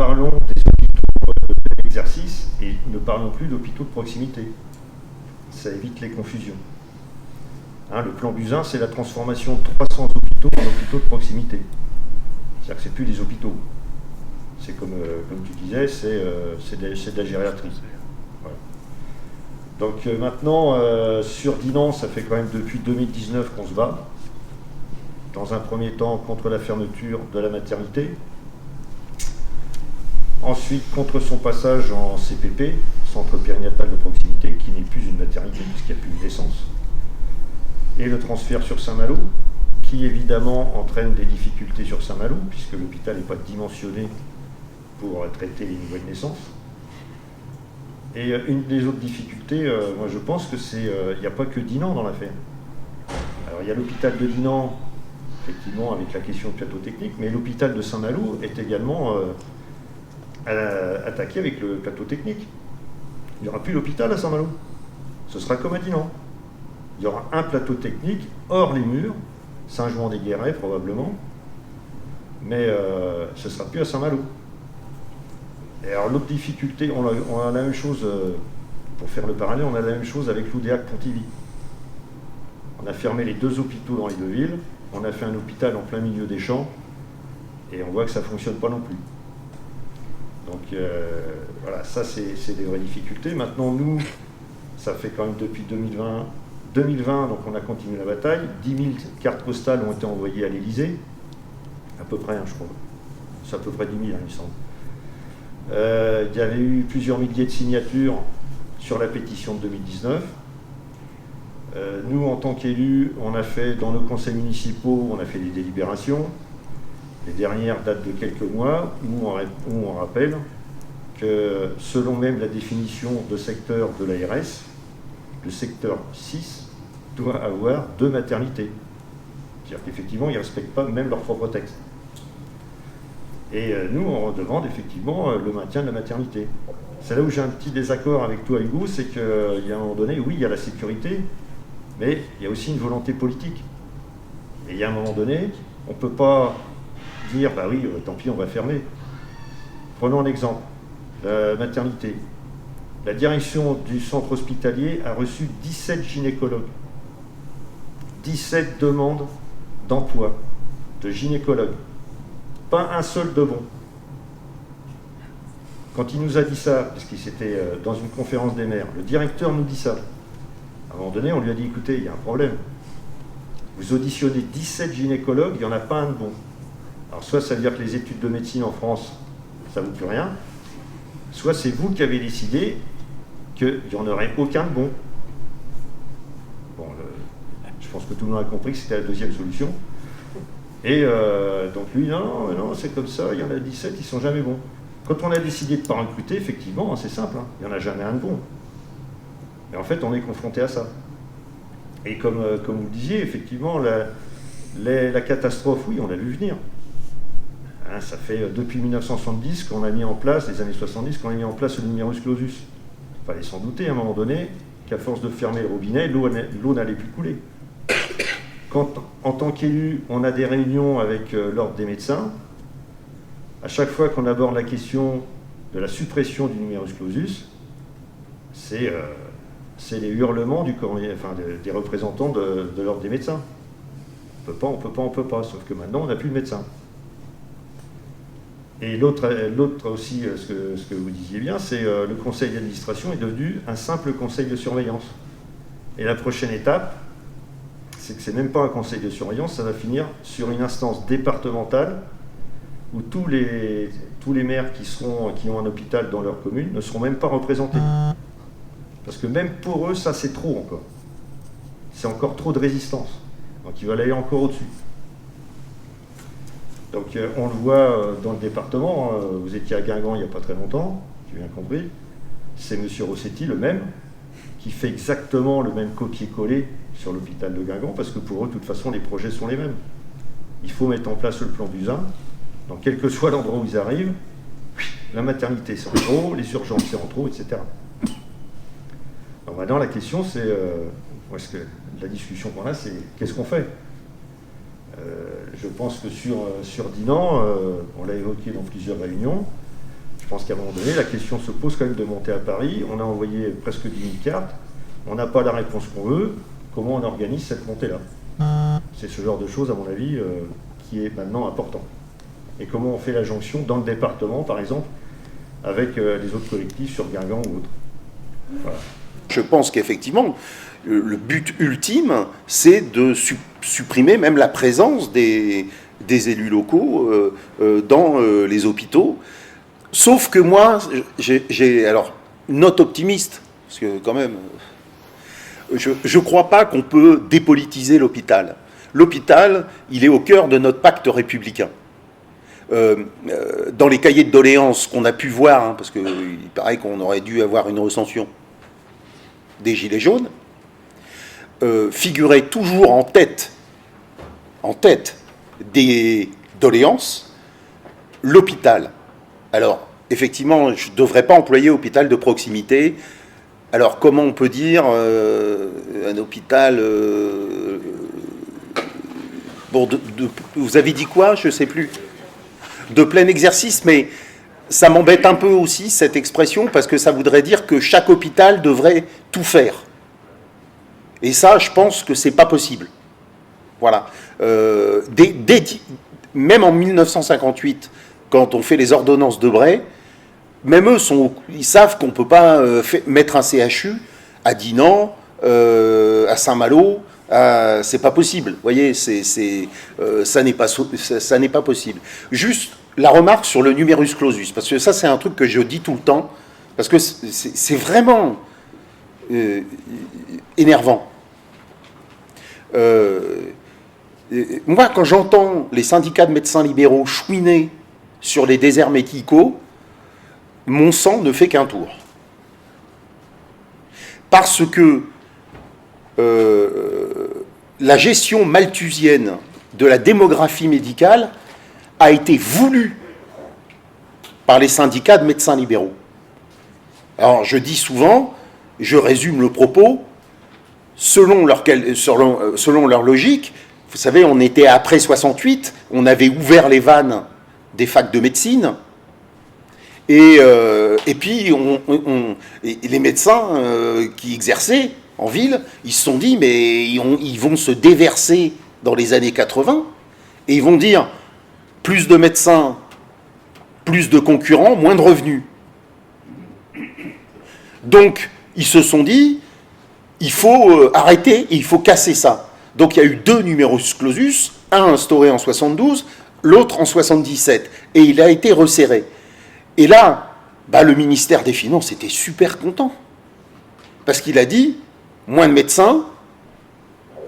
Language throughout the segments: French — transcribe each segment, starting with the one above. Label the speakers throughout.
Speaker 1: parlons des hôpitaux d'exercice et ne parlons plus d'hôpitaux de proximité. Ça évite les confusions. Le plan Buzyn, c'est la transformation de 300 hôpitaux en hôpitaux de proximité. C'est-à-dire que ce n'est plus des hôpitaux. C'est comme tu disais, c'est de la gériatrie. Voilà. Donc maintenant, sur Dinan, ça fait quand même depuis 2019 qu'on se bat. Dans un premier temps, contre la fermeture de la maternité. Ensuite, contre son passage en CPP, centre périnatal de proximité, qui n'est plus une maternité puisqu'il n'y a plus de naissance. Et le transfert sur Saint-Malo, qui évidemment entraîne des difficultés sur Saint-Malo, puisque l'hôpital n'est pas dimensionné pour traiter les nouvelles naissances. Et une des autres difficultés, moi je pense que c'est, il n'y a pas que Dinan dans l'affaire. Alors il y a l'hôpital de Dinan, effectivement, avec la question de plateau technique, mais l'hôpital de Saint-Malo est également attaqué avec le plateau technique. Il n'y aura plus l'hôpital à Saint-Malo. Ce sera comme à Dinan. Il y aura un plateau technique hors les murs, Saint-Jouan-des-Guérets probablement, mais ce ne sera plus à Saint-Malo. Et alors l'autre difficulté, on a la même chose, pour faire le parallèle, on a la même chose avec l'Oudéac-Pontivy. On a fermé les 2 hôpitaux dans les 2 villes, on a fait un hôpital en plein milieu des champs, et on voit que ça ne fonctionne pas non plus. Donc voilà, ça c'est des vraies difficultés. Maintenant, nous, ça fait quand même depuis 2020, donc on a continué la bataille. 10 000 cartes postales ont été envoyées à l'Élysée, à peu près, je crois. C'est à peu près 10 000, il me semble. Il y avait eu plusieurs milliers de signatures sur la pétition de 2019. Nous, en tant qu'élus, on a fait, dans nos conseils municipaux, on a fait des délibérations. Les dernières datent de quelques mois, où on rappelle que, selon même la définition de secteur de l'ARS, le secteur 6 doit avoir 2 maternités. C'est-à-dire qu'effectivement, ils ne respectent pas même leur propre texte. Et nous, on demande effectivement le maintien de la maternité. C'est là où j'ai un petit désaccord avec toi, Hugo, c'est qu'il y a un moment donné, oui, il y a la sécurité, mais il y a aussi une volonté politique. Et il y a un moment donné, on ne peut pas dire, bah oui, tant pis, on va fermer. Prenons un exemple, la maternité. La direction du centre hospitalier a reçu 17 gynécologues. 17 demandes d'emploi de gynécologues. Pas un seul de bon. Quand il nous a dit ça, parce qu'il c'était dans une conférence des maires, le directeur nous dit ça. À un moment donné, on lui a dit, écoutez, il y a un problème. Vous auditionnez 17 gynécologues, il n'y en a pas un de bon. Alors soit ça veut dire que les études de médecine en France, ça ne vaut plus rien, soit c'est vous qui avez décidé qu'il n'y en aurait aucun de bon. Bon, je pense que tout le monde a compris que c'était la deuxième solution. Et donc lui, non, c'est comme ça, il y en a 17, ils ne sont jamais bons. Quand on a décidé de ne pas recruter, effectivement, c'est simple, il n'y en a jamais un de bon. Mais en fait, on est confronté à ça. Et comme vous le disiez, effectivement, la catastrophe, oui, on l'a vu venir. Ça fait depuis 1970 qu'on a mis en place, les années 70, qu'on a mis en place le numerus clausus. Il fallait s'en douter à un moment donné qu'à force de fermer le robinet, l'eau n'allait plus couler. Quand, en tant qu'élu, on a des réunions avec l'ordre des médecins, à chaque fois qu'on aborde la question de la suppression du numerus clausus, c'est les hurlements des représentants de l'ordre des médecins. On peut pas, sauf que maintenant on n'a plus de médecins. Et l'autre aussi, ce que vous disiez bien, c'est le conseil d'administration est devenu un simple conseil de surveillance. Et la prochaine étape, c'est que c'est même pas un conseil de surveillance, ça va finir sur une instance départementale où tous les maires qui ont un hôpital dans leur commune ne seront même pas représentés. Parce que même pour eux, ça c'est trop encore. C'est encore trop de résistance. Donc ils veulent aller encore au-dessus. Donc on le voit dans le département, vous étiez à Guingamp il n'y a pas très longtemps, j'ai bien compris, c'est M. Rossetti, le même, qui fait exactement le même copier-coller sur l'hôpital de Guingamp, parce que pour eux, de toute façon, les projets sont les mêmes. Il faut mettre en place le plan Buzyn, donc quel que soit l'endroit où ils arrivent, la maternité c'est en trop, les urgences c'est en trop, etc. Alors maintenant la question c'est, la discussion qu'on a c'est qu'est-ce qu'on fait? Je pense que sur Dinan, on l'a évoqué dans plusieurs réunions, Je pense qu'à un moment donné, la question se pose quand même de monter à Paris. On a envoyé presque 10 000 cartes. On n'a pas la réponse qu'on veut. Comment on organise cette montée-là? C'est ce genre de choses, à mon avis, qui est maintenant important. Et comment on fait la jonction dans le département, par exemple, avec les autres collectifs sur Guingamp ou autres. Voilà.
Speaker 2: Je pense qu'effectivement, le but ultime, c'est de supprimer même la présence des élus locaux dans les hôpitaux. Sauf que moi, alors, note optimiste, parce que quand même, je ne crois pas qu'on peut dépolitiser l'hôpital. L'hôpital, il est au cœur de notre pacte républicain. Dans les cahiers de doléances qu'on a pu voir, hein, parce qu'il paraît qu'on aurait dû avoir une recension des Gilets jaunes, figurait toujours en tête des doléances l'hôpital. Alors, effectivement, je ne devrais pas employer hôpital de proximité. Alors, comment on peut dire un hôpital... bon, vous avez dit quoi? Je ne sais plus. De plein exercice, mais ça m'embête un peu aussi, cette expression, parce que ça voudrait dire que chaque hôpital devrait tout faire. Et ça, je pense que c'est pas possible. Voilà. Même en 1958, quand on fait les ordonnances de Bray, même eux, ils savent qu'on ne peut pas mettre un CHU à Dinan, à Saint-Malo. C'est pas possible. Vous voyez, ça n'est pas possible. Juste la remarque sur le numerus clausus, parce que ça, c'est un truc que je dis tout le temps, parce que c'est vraiment énervant. Moi, quand j'entends les syndicats de médecins libéraux chouiner sur les déserts médicaux, mon sang ne fait qu'un tour. Parce que la gestion malthusienne de la démographie médicale a été voulue par les syndicats de médecins libéraux. Alors, je dis souvent, je résume le propos, selon leur logique, vous savez, on était après 68, on avait ouvert les vannes des facs de médecine, et puis les médecins qui exerçaient en ville, ils se sont dit, mais ils vont se déverser dans les années 80, et ils vont dire, plus de médecins, plus de concurrents, moins de revenus. Donc, ils se sont dit, il faut arrêter, et il faut casser ça. Donc, il y a eu 2 numerus clausus, un instauré en 72, l'autre en 77, et il a été resserré. Et là, le ministère des Finances était super content, parce qu'il a dit, moins de médecins,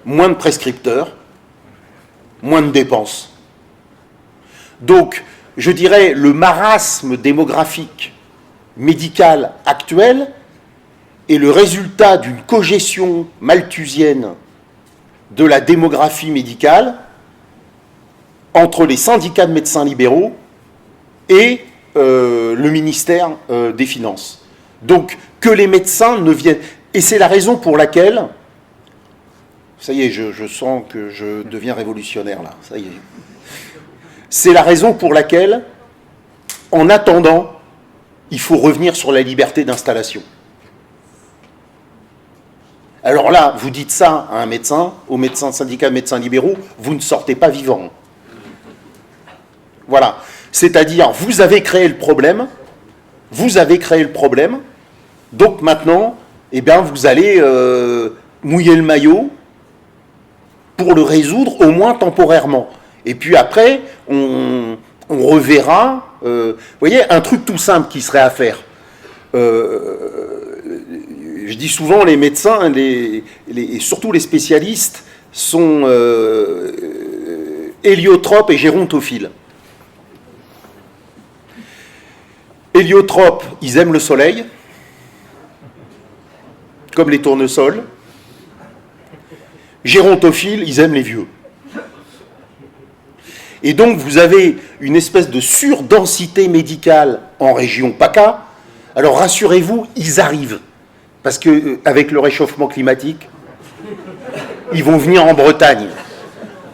Speaker 2: moins de prescripteurs, moins de dépenses. Donc, je dirais, le marasme démographique médical actuel est le résultat d'une cogestion malthusienne de la démographie médicale entre les syndicats de médecins libéraux et le ministère des Finances. Donc, que les médecins ne viennent... Et c'est la raison pour laquelle... Ça y est, je sens que je deviens révolutionnaire, là. Ça y est. C'est la raison pour laquelle, en attendant, il faut revenir sur la liberté d'installation. Alors là, vous dites ça à un médecin, au médecin syndicat de médecins libéraux, vous ne sortez pas vivant. Voilà. C'est-à-dire, vous avez créé le problème, donc maintenant, eh bien, vous allez mouiller le maillot pour le résoudre, au moins temporairement. Et puis après, on reverra, vous voyez, un truc tout simple qui serait à faire. Je dis souvent, les médecins, et surtout les spécialistes, sont héliotropes et gérontophiles. Héliotropes, ils aiment le soleil, comme les tournesols. Gérontophiles, ils aiment les vieux. Et donc, vous avez une espèce de surdensité médicale en région PACA. Alors, rassurez-vous, ils arrivent. Parce qu'avec le réchauffement climatique, ils vont venir en Bretagne.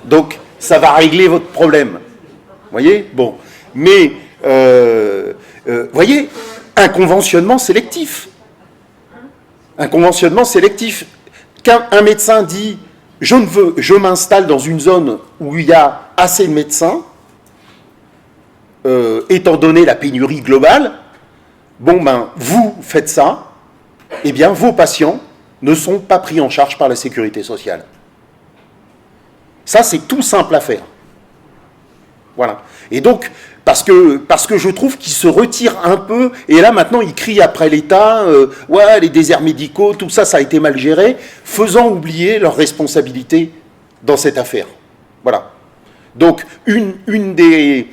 Speaker 2: Donc, ça va régler votre problème. Vous voyez? Bon. Mais voyez, un conventionnement sélectif. Un conventionnement sélectif. Quand un médecin dit « je m'installe dans une zone où il y a assez de médecins », étant donné la pénurie globale, bon ben, vous faites ça, eh bien, vos patients ne sont pas pris en charge par la sécurité sociale. Ça, c'est tout simple à faire. Voilà. Et donc, parce que je trouve qu'il se retire un peu, et là, maintenant, il crie après l'État, ouais, les déserts médicaux, tout ça, ça a été mal géré, faisant oublier leurs responsabilités dans cette affaire. Voilà. Donc, une des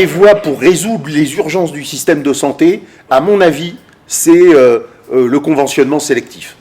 Speaker 2: voies pour résoudre les urgences du système de santé, à mon avis, c'est le conventionnement sélectif.